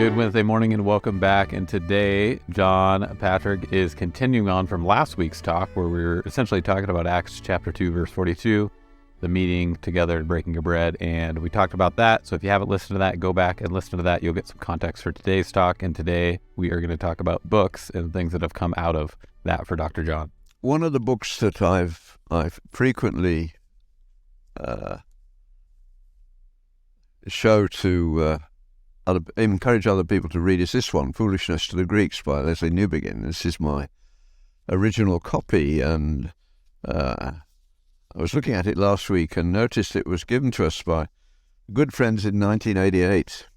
Good Wednesday morning and welcome back. And today, John Patrick is continuing on from last week's talk where we were essentially talking about Acts chapter 2, verse 42, the meeting together and breaking of bread. And we talked about that. So if you haven't listened to that, go back and listen to that. You'll get some context for today's talk. And today we are going to talk about books and things that have come out of that for Dr. John. One of the books that I've frequently show to encourage other people to read is this one, Foolishness to the Greeks by Leslie Newbegin. This is my original copy, and I was looking at it last week and noticed it was given to us by good friends in 1988,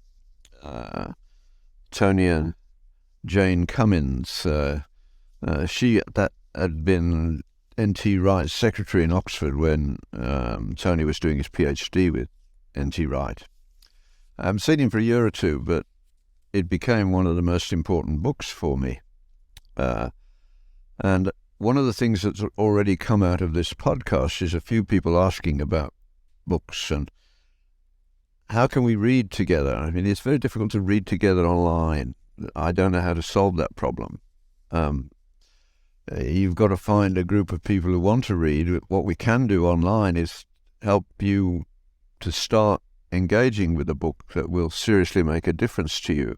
Tony and Jane Cummins. She had been N.T. Wright's secretary in Oxford when Tony was doing his PhD with N.T. Wright. I haven't seen him for a year or two, but it became one of the most important books for me. And one of the things that's already come out of this podcast is a few people asking about books and how can we read together? I mean, it's very difficult to read together online. I don't know how to solve that problem. You've got to find a group of people who want to read. What we can do online is help you to start engaging with a book that will seriously make a difference to you.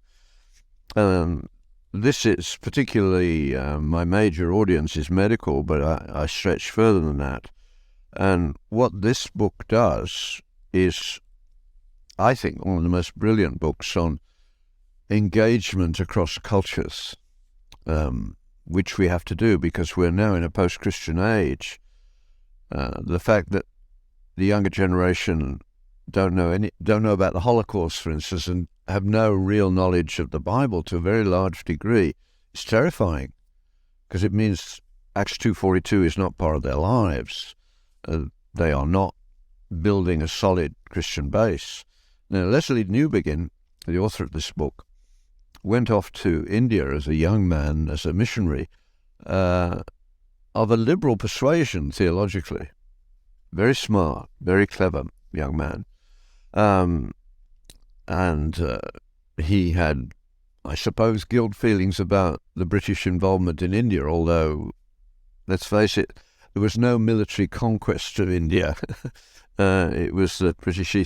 This is particularly, my major audience is medical, but I stretch further than that. And what this book does is, I think, one of the most brilliant books on engagement across cultures, which we have to do because we're now in a post-Christian age. The fact that the younger generation don't know about the Holocaust, for instance, and have no real knowledge of the Bible to a very large degree, is terrifying, because it means Acts 2:42 is not part of their lives. They are not building a solid Christian base. Now, Leslie Newbegin, the author of this book, went off to India as a young man, as a missionary, of a liberal persuasion theologically. Very smart, very clever young man. He had, I suppose, guilt feelings about the British involvement in India, although, let's face it, there was no military conquest of India. It was the British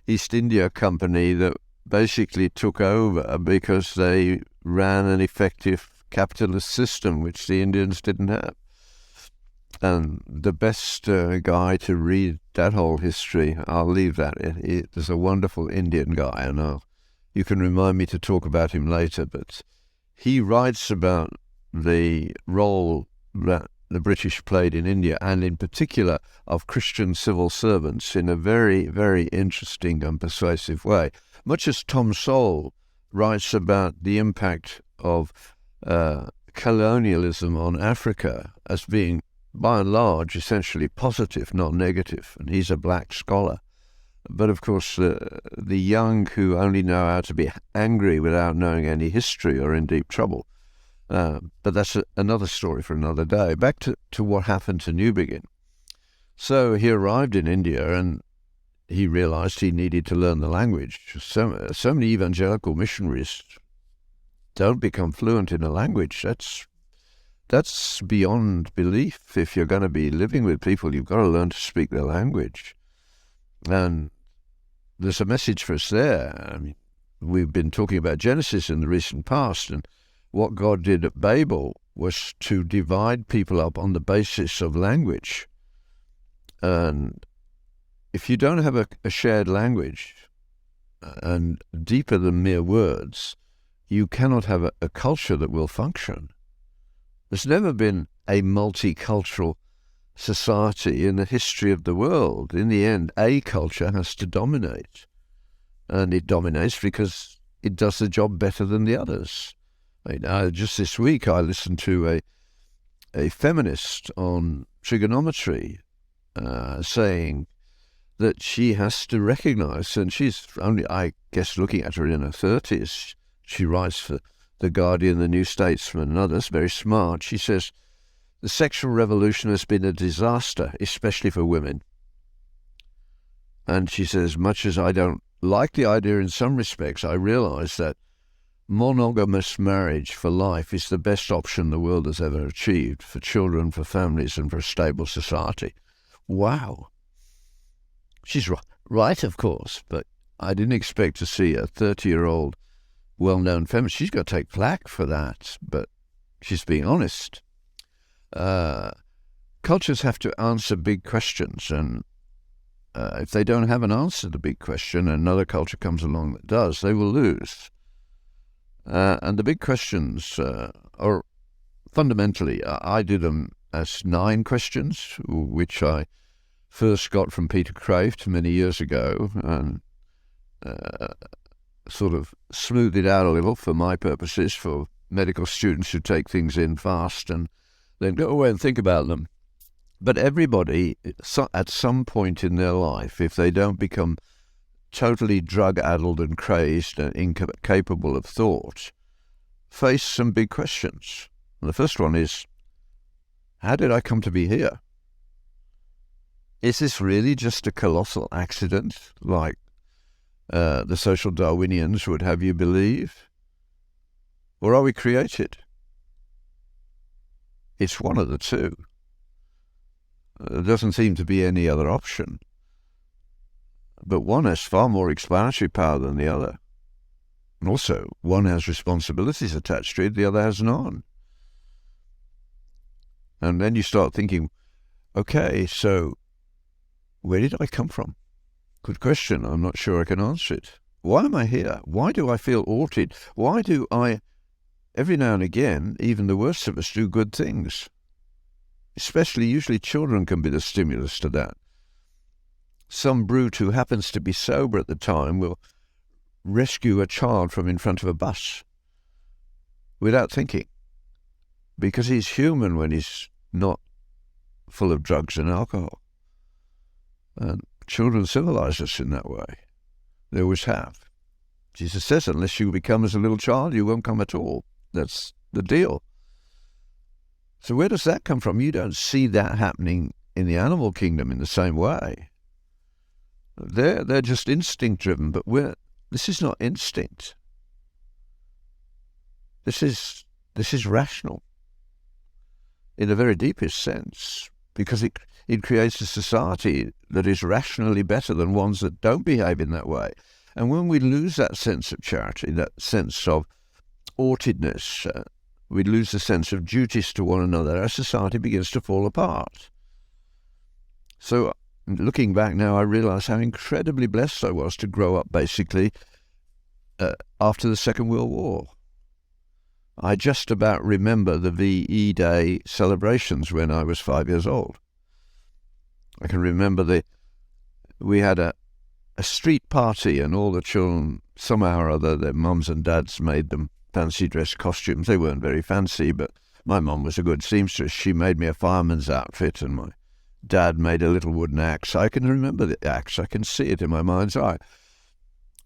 East India Company that basically took over because they ran an effective capitalist system, which the Indians didn't have. And the best guy to read that whole history, I'll leave that. There's a wonderful Indian guy, and you can remind me to talk about him later, but he writes about the role that the British played in India, and in particular of Christian civil servants, in a very, very interesting and persuasive way. Much as Tom Sowell writes about the impact of colonialism on Africa as being, by and large, essentially positive, not negative, and he's a black scholar. But of course, the young who only know how to be angry without knowing any history are in deep trouble. But that's another story for another day. Back to what happened to Newbegin. So he arrived in India and he realized he needed to learn the language. So many evangelical missionaries don't become fluent in a language. That's beyond belief. If you're going to be living with people, you've got to learn to speak their language. And there's a message for us there. I mean, we've been talking about Genesis in the recent past, and what God did at Babel was to divide people up on the basis of language. And if you don't have a shared language, and deeper than mere words, you cannot have a culture that will function. There's never been a multicultural society in the history of the world. In the end, a culture has to dominate. And it dominates because it does the job better than the others. I mean, just this week I listened to a feminist on trigonometry saying that she has to recognize, and she's only, I guess, looking at her in her 30s, she writes for The Guardian, The New Statesman, and others, very smart. She says, the sexual revolution has been a disaster, especially for women. And she says, much as I don't like the idea in some respects, I realize that monogamous marriage for life is the best option the world has ever achieved for children, for families, and for a stable society. Wow. She's right, of course, but I didn't expect to see a 30-year-old well-known feminist. She's got to take flack for that, but she's being honest. Cultures have to answer big questions, and if they don't have an answer to the big question and another culture comes along that does, they will lose. And the big questions are fundamentally, I did them as 9 questions, which I first got from Peter Kraft many years ago, and sort of smoothed it out a little for my purposes, for medical students who take things in fast and then go away and think about them. But everybody, at some point in their life, if they don't become totally drug-addled and crazed and incapable of thought, face some big questions. And the first one is, how did I come to be here? Is this really just a colossal accident, like the social Darwinians would have you believe? Or are we created? It's one of the two. There doesn't seem to be any other option. But one has far more explanatory power than the other. And also, one has responsibilities attached to it, the other has none. And then you start thinking, okay, so where did I come from? Good question. I'm not sure I can answer it. Why am I here? Why do I feel altered? Why do I, every now and again, even the worst of us, do good things? Especially, usually children can be the stimulus to that. Some brute who happens to be sober at the time will rescue a child from in front of a bus without thinking, because he's human when he's not full of drugs and alcohol. And children civilize us in that way. They always have. Jesus says, unless you become as a little child, you won't come at all. That's the deal. So where does that come from? You don't see that happening in the animal kingdom in the same way. They're just instinct-driven, but this is not instinct. This is rational in the very deepest sense, because it creates a society that is rationally better than ones that don't behave in that way. And when we lose that sense of charity, that sense of ortedness, we lose the sense of duties to one another, our society begins to fall apart. So looking back now, I realize how incredibly blessed I was to grow up basically after the Second World War. I just about remember the VE Day celebrations when I was 5 years old. I can remember we had a street party, and all the children, somehow or other, their mums and dads made them fancy dress costumes. They weren't very fancy, but my mum was a good seamstress. She made me a fireman's outfit, and my dad made a little wooden axe. I can remember the axe. I can see it in my mind's eye.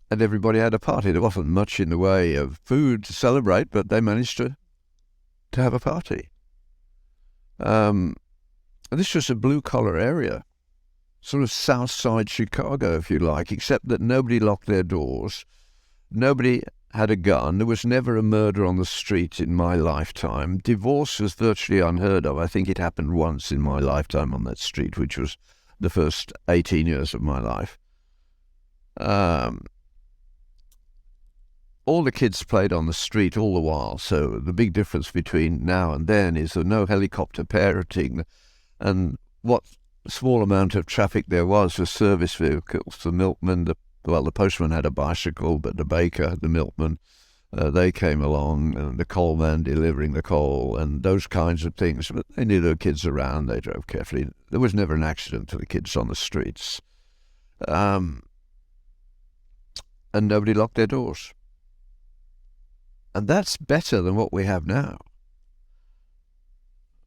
And everybody had a party. There wasn't much in the way of food to celebrate, but they managed to have a party. This was a blue-collar area, sort of south side Chicago, if you like, except that nobody locked their doors. Nobody had a gun. There was never a murder on the street in my lifetime. Divorce was virtually unheard of. I think it happened once in my lifetime on that street, which was the first 18 years of my life. All the kids played on the street all the while, so the big difference between now and then is there no helicopter parenting, and what small amount of traffic there was service vehicles. The milkman, the postman had a bicycle, but the baker, the milkman, they came along, and the coal man delivering the coal, and those kinds of things. But they knew there were kids around. They drove carefully. There was never an accident to the kids on the streets. And nobody locked their doors. And that's better than what we have now,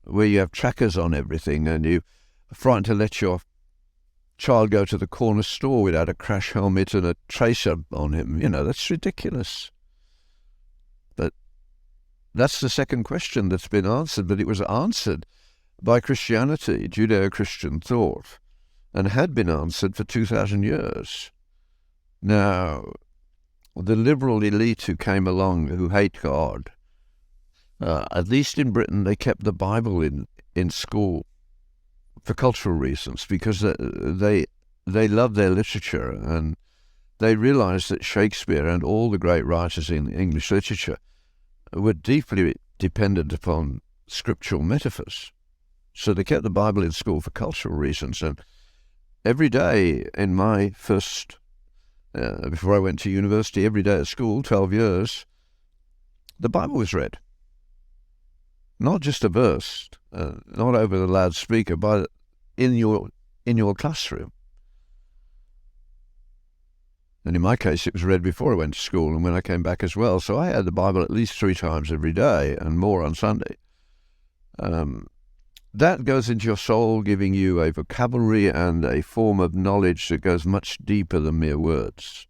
where you have trackers on everything, and you're frightened to let your child go to the corner store without a crash helmet and a tracer on him. That's ridiculous. But that's the second question that's been answered, but it was answered by Christianity, Judeo-Christian thought, and had been answered for 2,000 years. Now, the liberal elite who came along who hate God, at least in Britain, they kept the Bible in school for cultural reasons, because they love their literature, and they realized that Shakespeare and all the great writers in English literature were deeply dependent upon scriptural metaphors. So they kept the Bible in school for cultural reasons. And every day in my first, before I went to university, every day at school, 12 years, the Bible was read. Not just a verse, not over the loudspeaker, but in your classroom. And in my case, it was read before I went to school and when I came back as well. So I had the Bible at least 3 times every day and more on Sunday. That goes into your soul, giving you a vocabulary and a form of knowledge that goes much deeper than mere words.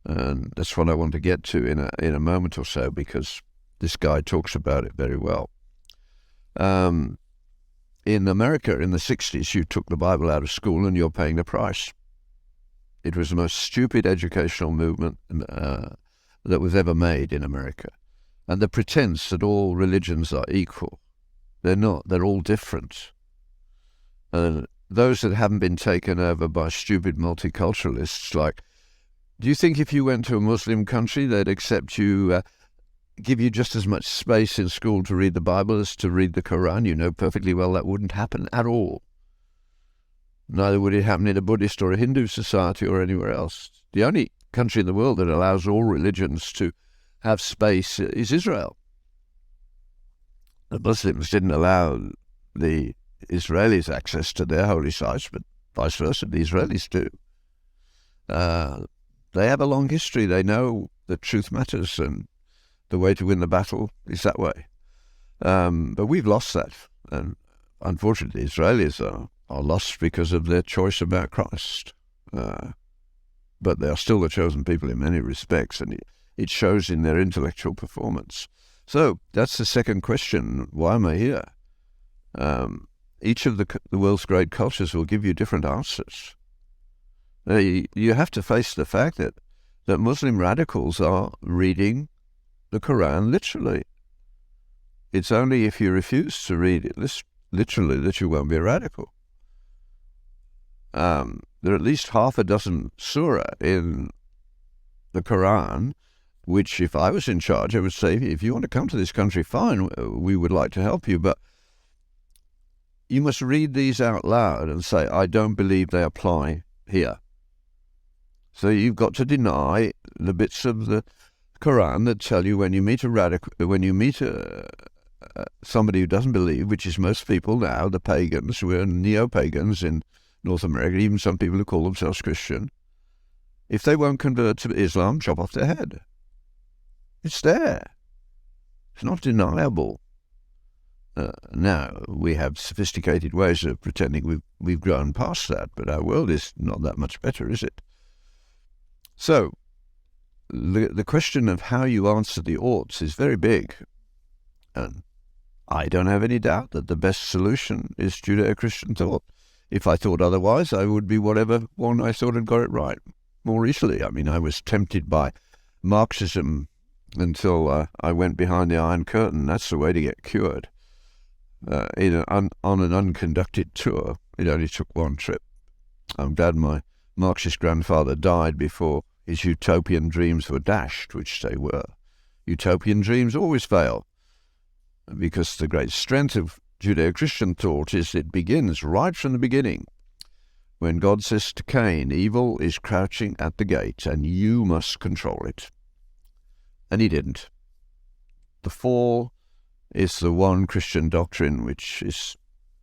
And that's what I want to get to in a moment or so, because this guy talks about it very well. In America, in the 60s, you took the Bible out of school and you're paying the price. It was the most stupid educational movement that was ever made in America. And the pretense that all religions are equal. They're not. They're all different. Those that haven't been taken over by stupid multiculturalists, like, do you think if you went to a Muslim country, they'd accept you, give you just as much space in school to read the Bible as to read the Quran? You know perfectly well that wouldn't happen at all. Neither would it happen in a Buddhist or a Hindu society or anywhere else. The only country in the world that allows all religions to have space is Israel. The Muslims didn't allow the Israelis access to their holy sites, but vice versa, the Israelis do. They have a long history. They know that truth matters, and the way to win the battle is that way. But we've lost that, and unfortunately, the Israelis are lost because of their choice about Christ. But they are still the chosen people in many respects, and it shows in their intellectual performance. So that's the second question. Why am I here? Each of the world's great cultures will give you different answers. You have to face the fact that Muslim radicals are reading the Quran literally. It's only if you refuse to read it literally that you won't be a radical. There are at least half a dozen surah in the Quran, which if I was in charge, I would say, if you want to come to this country, fine, we would like to help you, but you must read these out loud and say, I don't believe they apply here. So you've got to deny the bits of the Quran that tell you when you meet a radical, when you meet somebody who doesn't believe, which is most people now, the pagans, who are neo-pagans in North America, even some people who call themselves Christian, if they won't convert to Islam, chop off their head. It's there. It's not deniable. Now, we have sophisticated ways of pretending we've grown past that, but our world is not that much better, is it? So, the question of how you answer the oughts is very big. And I don't have any doubt that the best solution is Judeo-Christian thought. If I thought otherwise, I would be whatever one I thought had got it right more easily. I mean, I was tempted by Marxism until I went behind the Iron Curtain. That's the way to get cured. On an unconducted tour, it only took one trip. I'm glad my Marxist grandfather died before his utopian dreams were dashed, which they were. Utopian dreams always fail, because the great strength of Judeo-Christian thought is it begins right from the beginning. When God says to Cain, evil is crouching at the gate and you must control it. And he didn't. The fall is the one Christian doctrine which is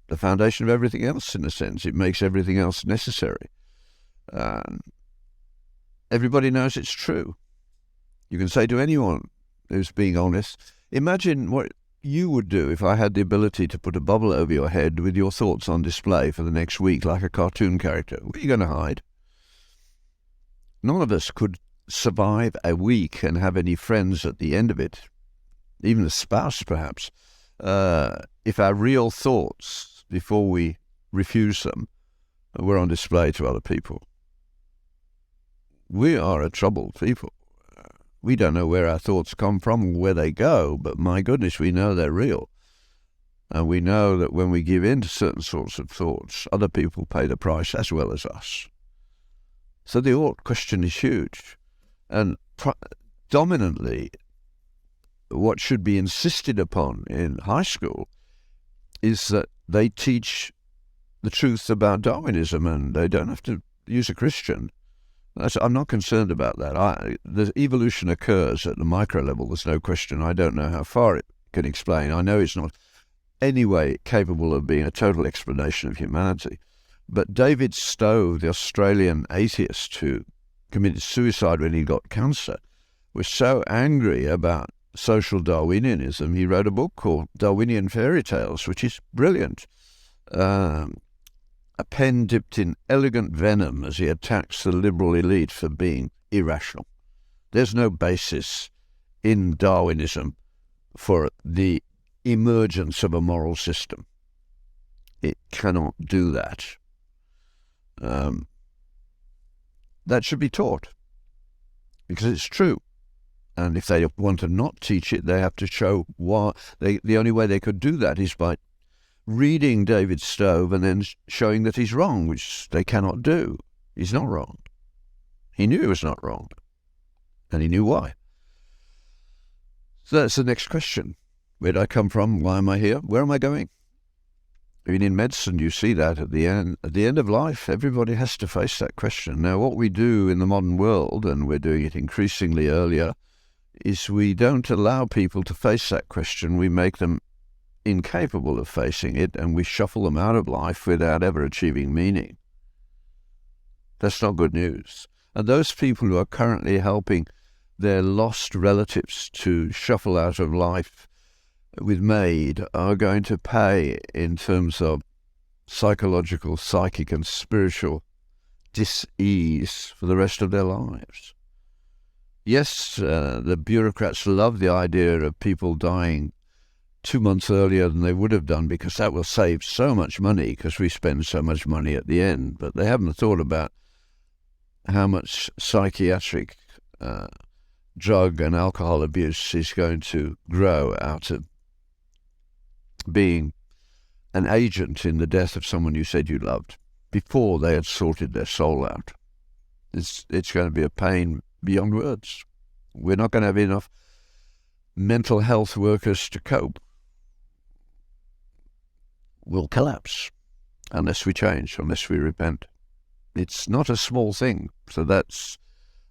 the foundation of everything else, in a sense. It makes everything else necessary. Everybody knows it's true. You can say to anyone who's being honest, imagine what you would do if I had the ability to put a bubble over your head with your thoughts on display for the next week like a cartoon character. Where are you going to hide? None of us could survive a week and have any friends at the end of it, even a spouse perhaps, if our real thoughts, before we refuse them, were on display to other people. We are a troubled people. We don't know where our thoughts come from or where they go, but my goodness, we know they're real. And we know that when we give in to certain sorts of thoughts, other people pay the price as well as us. So the ought question is huge. And dominantly, what should be insisted upon in high school is that they teach the truth about Darwinism, and they don't have to use a Christian. I'm not concerned about that. The evolution occurs at the micro level, there's no question. I don't know how far it can explain. I know it's not anyway capable of being a total explanation of humanity. But David Stowe, the Australian atheist who committed suicide when he got cancer, was so angry about social Darwinianism, he wrote a book called Darwinian Fairy Tales, which is brilliant. A pen dipped in elegant venom as he attacks the liberal elite for being irrational. There's no basis in Darwinism for the emergence of a moral system. It cannot do that. That should be taught because it's true. And if they want to not teach it, they have to show why. The only way they could do that is by reading David Stowe and then showing that he's wrong, which they cannot do. He's not wrong. He knew he was not wrong, and he knew why. So that's the next question. Where did I come from? Why am I here? Where am I going? I mean, in medicine, you see that at the end of life, everybody has to face that question. Now, what we do in the modern world, and we're doing it increasingly earlier, is we don't allow people to face that question. We make them incapable of facing it, and we shuffle them out of life without ever achieving meaning. That's not good news. And those people who are currently helping their lost relatives to shuffle out of life with MAID are going to pay in terms of psychological, psychic and spiritual dis-ease for the rest of their lives. Yes, the bureaucrats love the idea of people dying 2 months earlier than they would have done because that will save so much money because we spend so much money at the end. But they haven't thought about how much psychiatric drug and alcohol abuse is going to grow out of being an agent in the death of someone you said you loved before they had sorted their soul out. It's going to be a pain beyond words. We're not going to have enough mental health workers to cope. We'll collapse unless we change, unless we repent. It's not a small thing. So that's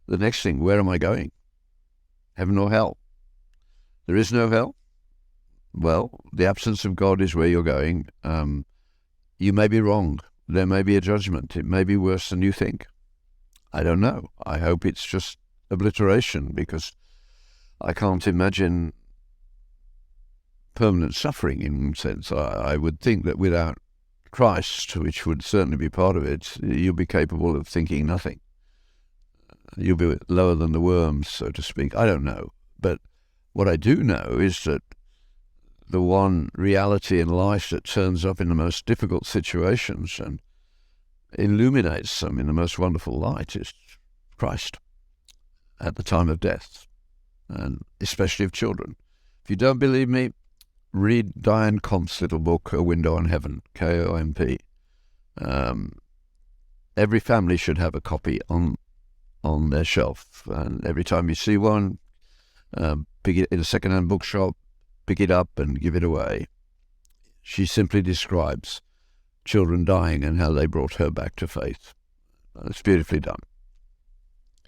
the next thing. Where am I going? Heaven or hell? There is no hell? Well, the absence of God is where you're going. You may be wrong. There may be a judgment. It may be worse than you think. I don't know. I hope it's just obliteration because I can't imagine permanent suffering in a sense. I would think that without Christ, which would certainly be part of it, you'll be capable of thinking nothing. You'll be lower than the worms, so to speak. I don't know. But what I do know is that the one reality in life that turns up in the most difficult situations and illuminates them in the most wonderful light is Christ at the time of death, and especially of children. If you don't believe me, read Diane Komp's little book, A Window on Heaven, K-O-M-P. Every family should have a copy on their shelf, and every time you see one, pick it in a second-hand bookshop, pick it up and give it away. She simply describes children dying and how they brought her back to faith. It's beautifully done.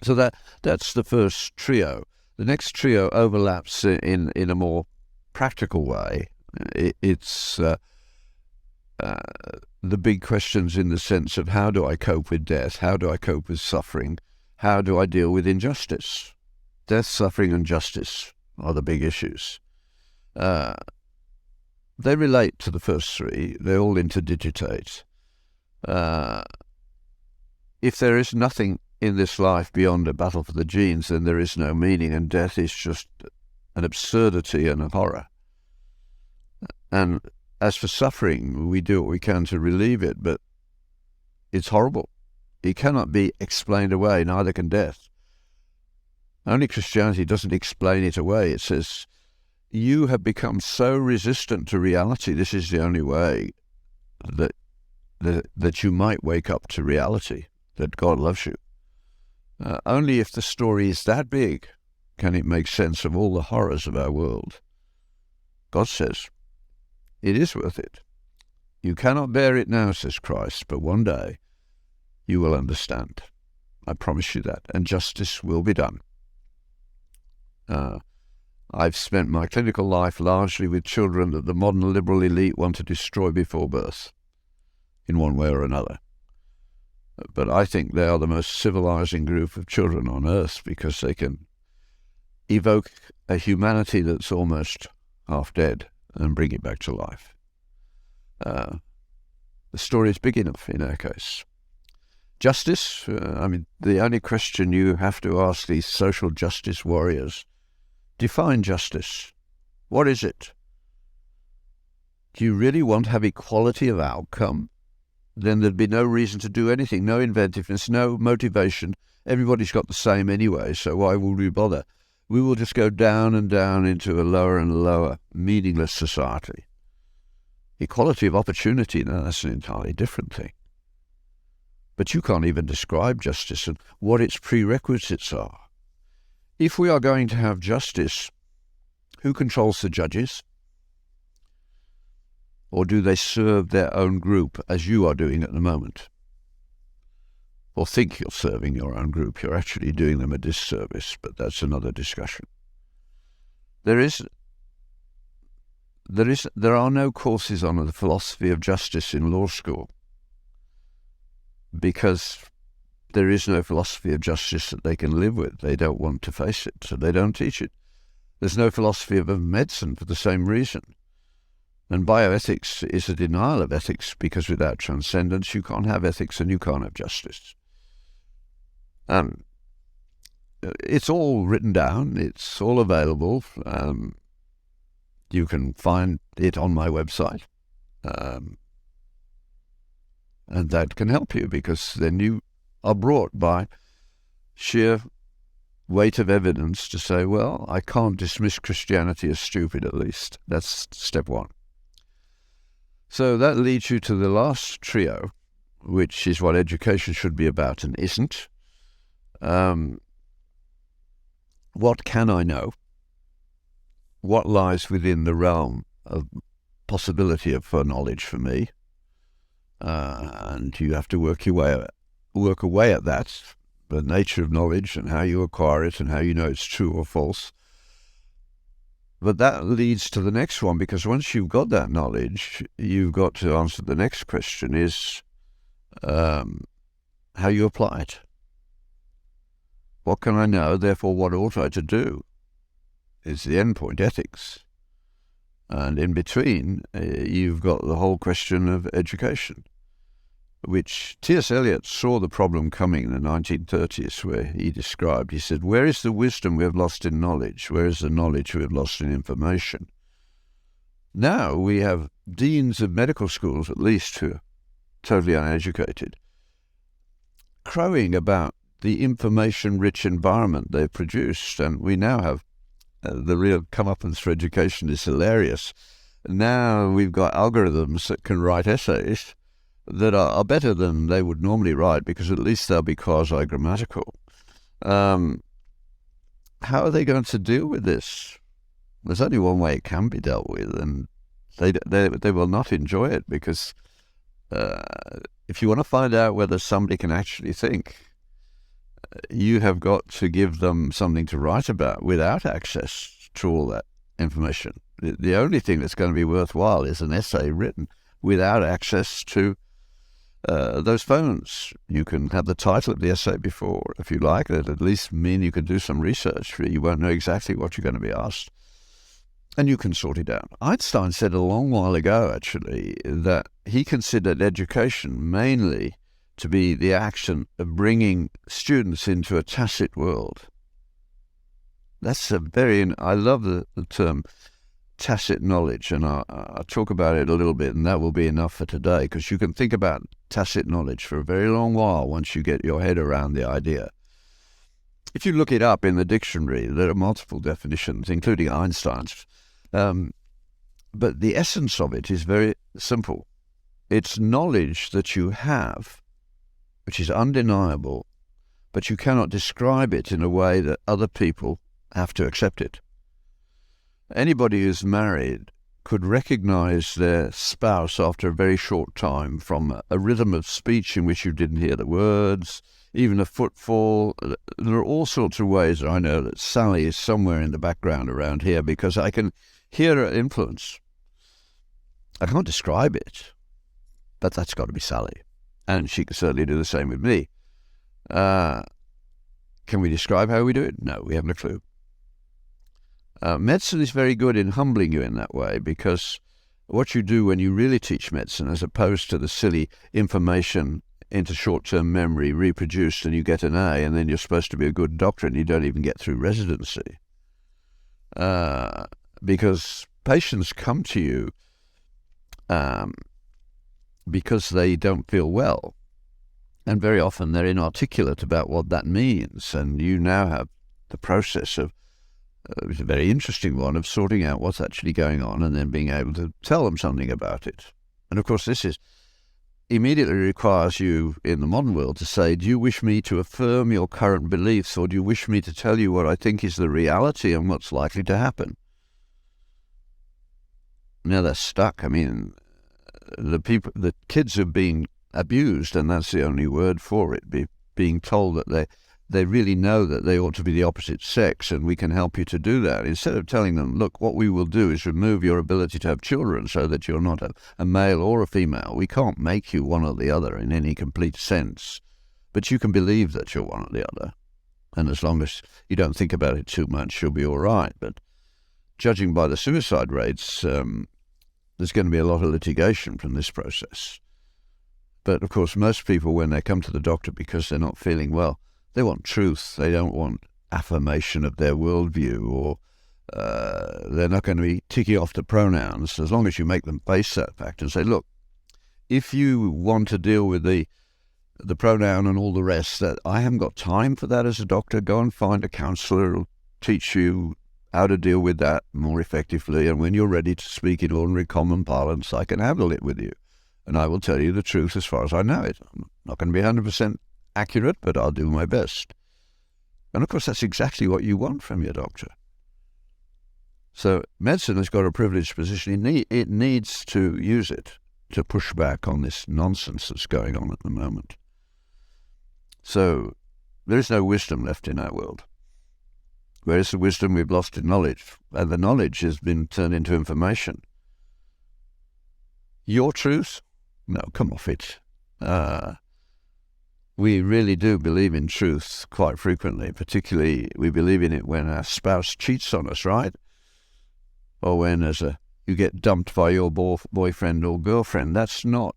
So that's the first trio. The next trio overlaps in a more practical way. It's the big questions in the sense of how do I cope with death? How do I cope with suffering? How do I deal with injustice? Death, suffering and justice are the big issues. They relate to the first three. They all interdigitate. If there is nothing in this life beyond a battle for the genes, then there is no meaning, and death is just an absurdity and a horror. And as for suffering, we do what we can to relieve it, but it's horrible. It cannot be explained away, neither can death. Only Christianity doesn't explain it away. It says, you have become so resistant to reality, this is the only way that you might wake up to reality, that God loves you. Only if the story is that big can it make sense of all the horrors of our world. God says, it is worth it. You cannot bear it now, says Christ, but one day you will understand. I promise you that, and justice will be done. I've spent my clinical life largely with children that the modern liberal elite want to destroy before birth, in one way or another. But I think they are the most civilizing group of children on earth because they can evoke a humanity that's almost half dead and bring it back to life. The story is big enough in our case. Justice, the only question you have to ask these social justice warriors, define justice. What is it? Do you really want to have equality of outcome? Then there'd be no reason to do anything, no inventiveness, no motivation. Everybody's got the same anyway, so why would we bother? We will just go down and down into a lower and lower, meaningless society. Equality of opportunity, now that's an entirely different thing. But you can't even describe justice and what its prerequisites are. If we are going to have justice, who controls the judges? Or do they serve their own group, as you are doing at the moment? Or think you're serving your own group. You're actually doing them a disservice, but that's another discussion. There are no courses on the philosophy of justice in law school because there is no philosophy of justice that they can live with. They don't want to face it, so they don't teach it. There's no philosophy of medicine for the same reason. And bioethics is a denial of ethics because without transcendence you can't have ethics and you can't have justice. It's all written down. It's all available. You can find it on my website. And that can help you because then you are brought by sheer weight of evidence to say, well, I can't dismiss Christianity as stupid at least. That's step one. So that leads you to the last trio, which is what education should be about and isn't. What can I know? What lies within the realm of possibility for knowledge for me? And you have to work away at that, the nature of knowledge and how you acquire it and how you know it's true or false. But that leads to the next one, because once you've got that knowledge, you've got to answer the next question is how you apply it. What can I know, therefore what ought I to do? Is the end point ethics. And in between, you've got the whole question of education, which T.S. Eliot saw the problem coming in the 1930s, where he said, where is the wisdom we have lost in knowledge? Where is the knowledge we have lost in information? Now we have deans of medical schools, at least, who are totally uneducated, crowing about the information-rich environment they've produced, and we now have the real comeuppance for education is hilarious. Now we've got algorithms that can write essays that are better than they would normally write, because at least they'll be quasi-grammatical. How are they going to deal with this? There's only one way it can be dealt with, and they will not enjoy it, because if you want to find out whether somebody can actually think, you have got to give them something to write about without access to all that information. The only thing that's going to be worthwhile is an essay written without access to those phones. You can have the title of the essay before, if you like. That at least mean you can do some research. You won't know exactly what you're going to be asked, and you can sort it out. Einstein said a long while ago, actually, that he considered education mainly to be the action of bringing students into a tacit world. That's I love the term tacit knowledge, and I'll talk about it a little bit, and that will be enough for today, because you can think about tacit knowledge for a very long while once you get your head around the idea. If you look it up in the dictionary, there are multiple definitions, including Einstein's. But the essence of it is very simple. It's knowledge that you have, which is undeniable, but you cannot describe it in a way that other people have to accept it. Anybody who's married could recognize their spouse after a very short time from a rhythm of speech in which you didn't hear the words, even a footfall. There are all sorts of ways I know that Sally is somewhere in the background around here because I can hear her influence. I can't describe it, but that's got to be Sally. And she can certainly do the same with me. Can we describe how we do it? No, we haven't a clue. Medicine is very good in humbling you in that way, because what you do when you really teach medicine, as opposed to the silly information into short-term memory reproduced and you get an A and then you're supposed to be a good doctor and you don't even get through residency. Because patients come to you because they don't feel well. And very often they're inarticulate about what that means. And you now have the process of, it's a very interesting one, of sorting out what's actually going on and then being able to tell them something about it. And of course this immediately requires you in the modern world to say, do you wish me to affirm your current beliefs, or do you wish me to tell you what I think is the reality and what's likely to happen? Now they're stuck. I mean, the kids are being abused, and that's the only word for it, being told that they really know that they ought to be the opposite sex and we can help you to do that. Instead of telling them, look, what we will do is remove your ability to have children so that you're not a male or a female. We can't make you one or the other in any complete sense, but you can believe that you're one or the other. And as long as you don't think about it too much, you'll be all right. But judging by the suicide rates, there's going to be a lot of litigation from this process. But of course, most people, when they come to the doctor because they're not feeling well, they want truth. They don't want affirmation of their worldview, or they're not going to be ticking off the pronouns, as long as you make them face that fact and say, look, if you want to deal with the pronoun and all the rest, that I haven't got time for that as a doctor, go and find a counsellor who'll teach you how to deal with that more effectively. And when you're ready to speak in ordinary common parlance, I can handle it with you. And I will tell you the truth as far as I know it. I'm not going to be 100% accurate, but I'll do my best. And of course, that's exactly what you want from your doctor. So medicine has got a privileged position. It needs to use it to push back on this nonsense that's going on at the moment. So there is no wisdom left in our world. Where is the wisdom? We've lost in knowledge. And the knowledge has been turned into information. Your truth? No, come off it. We really do believe in truth quite frequently. Particularly, we believe in it when our spouse cheats on us, right? Or when you get dumped by your boyfriend or girlfriend. That's not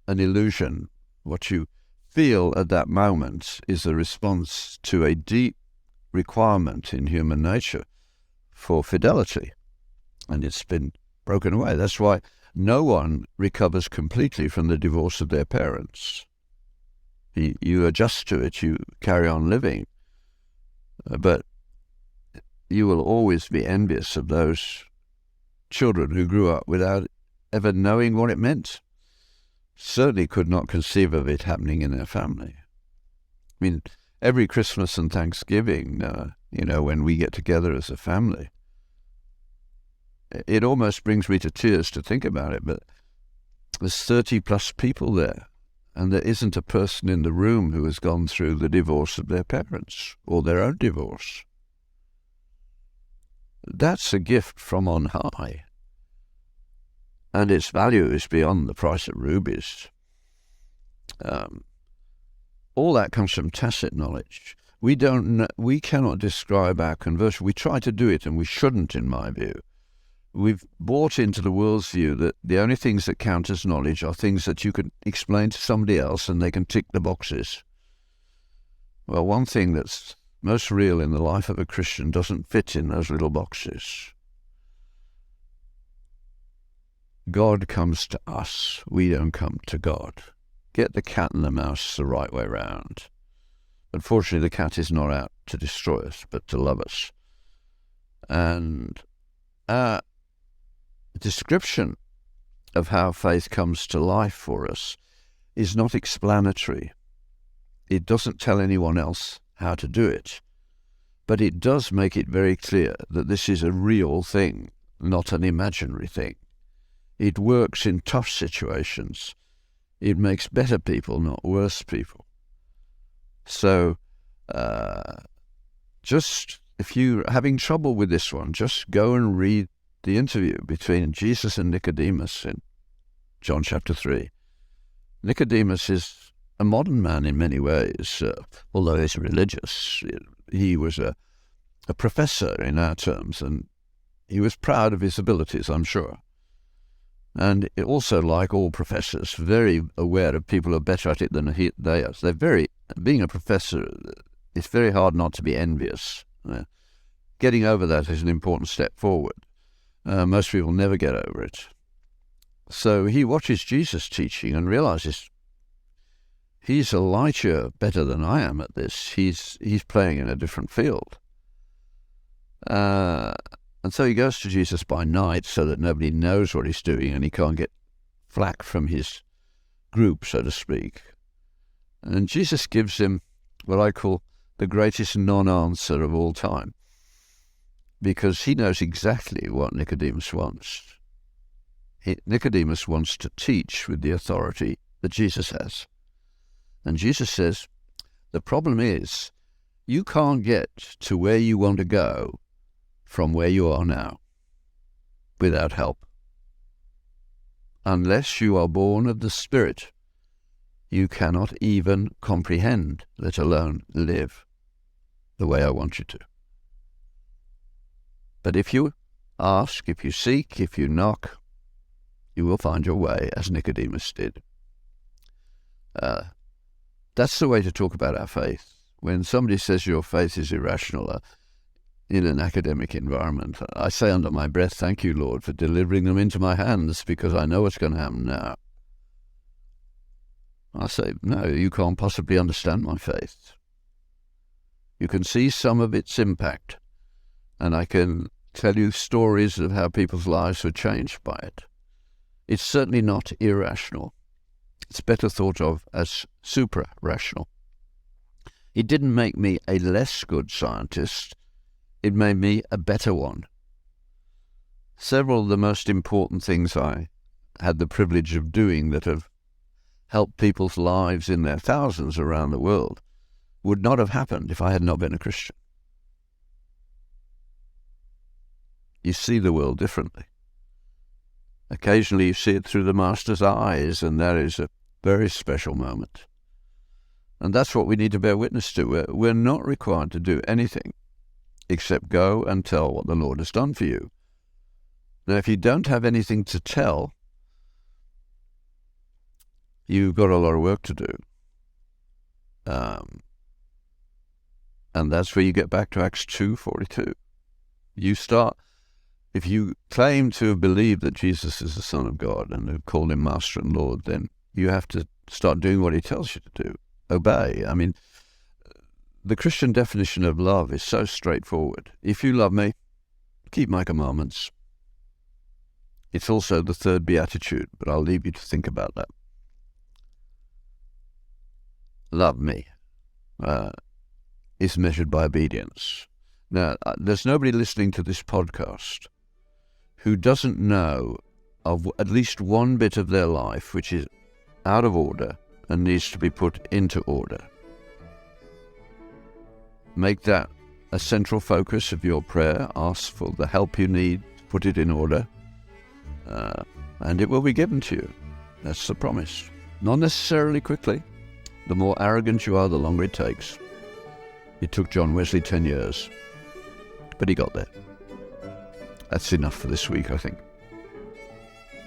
an illusion. What you feel at that moment is a response to a deep requirement in human nature for fidelity. And it's been broken away. That's why no one recovers completely from the divorce of their parents. You adjust to it, you carry on living, but you will always be envious of those children who grew up without ever knowing what it meant. Certainly could not conceive of it happening in their family. I mean, every Christmas and Thanksgiving, when we get together as a family, it almost brings me to tears to think about it, but there's 30 plus people there. And there isn't a person in the room who has gone through the divorce of their parents or their own divorce. That's a gift from on high. And its value is beyond the price of rubies. All that comes from tacit knowledge. We cannot describe our conversion. We try to do it, and we shouldn't, in my view. We've bought into the world's view that the only things that count as knowledge are things that you can explain to somebody else and they can tick the boxes. Well, one thing that's most real in the life of a Christian doesn't fit in those little boxes. God comes to us. We don't come to God. Get the cat and the mouse the right way round. Unfortunately, the cat is not out to destroy us, but to love us. And our description of how faith comes to life for us is not explanatory. It doesn't tell anyone else how to do it, but it does make it very clear that this is a real thing, not an imaginary thing. It works in tough situations. It makes better people, not worse people. So, just if you're having trouble with this one, just go and read the interview between Jesus and Nicodemus in John chapter 3. Nicodemus is a modern man in many ways, although he's religious. He was a professor in our terms, and he was proud of his abilities, I'm sure. And also, like all professors, very aware of people who are better at it than they are. So being a professor, it's very hard not to be envious. Getting over that is an important step forward. Most people never get over it. So he watches Jesus teaching and realizes he's a light year better than I am at this. He's playing in a different field. And so he goes to Jesus by night so that nobody knows what he's doing and he can't get flack from his group, so to speak. And Jesus gives him what I call the greatest non-answer of all time, because he knows exactly what Nicodemus wants. Nicodemus wants to teach with the authority that Jesus has. And Jesus says, the problem is, you can't get to where you want to go from where you are now without help. Unless you are born of the Spirit, you cannot even comprehend, let alone live, the way I want you to. But if you ask, if you seek, if you knock, you will find your way, as Nicodemus did. That's the way to talk about our faith. When somebody says your faith is irrational in an academic environment, I say under my breath, thank you, Lord, for delivering them into my hands, because I know what's going to happen now. I say, no, you can't possibly understand my faith. You can see some of its impact, and I can tell you stories of how people's lives were changed by it. It's certainly not irrational. It's better thought of as supra-rational. It didn't make me a less good scientist. It made me a better one. Several of the most important things I had the privilege of doing that have helped people's lives in their thousands around the world would not have happened if I had not been a Christian. You see the world differently. Occasionally you see it through the Master's eyes, and that is a very special moment. And that's what we need to bear witness to. We're not required to do anything except go and tell what the Lord has done for you. Now, if you don't have anything to tell, you've got a lot of work to do. And that's where you get back to Acts 2:42. If you claim to have believed that Jesus is the Son of God and have called him Master and Lord, then you have to start doing what he tells you to do. Obey. I mean, the Christian definition of love is so straightforward. If you love me, keep my commandments. It's also the third beatitude, but I'll leave you to think about that. Love me is measured by obedience. Now, there's nobody listening to this podcast who doesn't know of at least one bit of their life which is out of order and needs to be put into order. Make that a central focus of your prayer. Ask for the help you need to put it in order, and it will be given to you. That's the promise. Not necessarily quickly. The more arrogant you are, the longer it takes. It took John Wesley 10 years, but he got there. That's enough for this week, I think.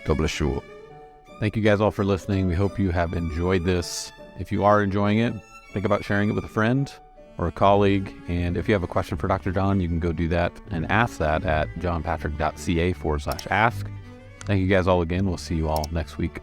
God bless you all. Thank you guys all for listening. We hope you have enjoyed this. If you are enjoying it, think about sharing it with a friend or a colleague. And if you have a question for Dr. John, you can go do that and ask that at johnpatrick.ca/ask. Thank you guys all again. We'll see you all next week.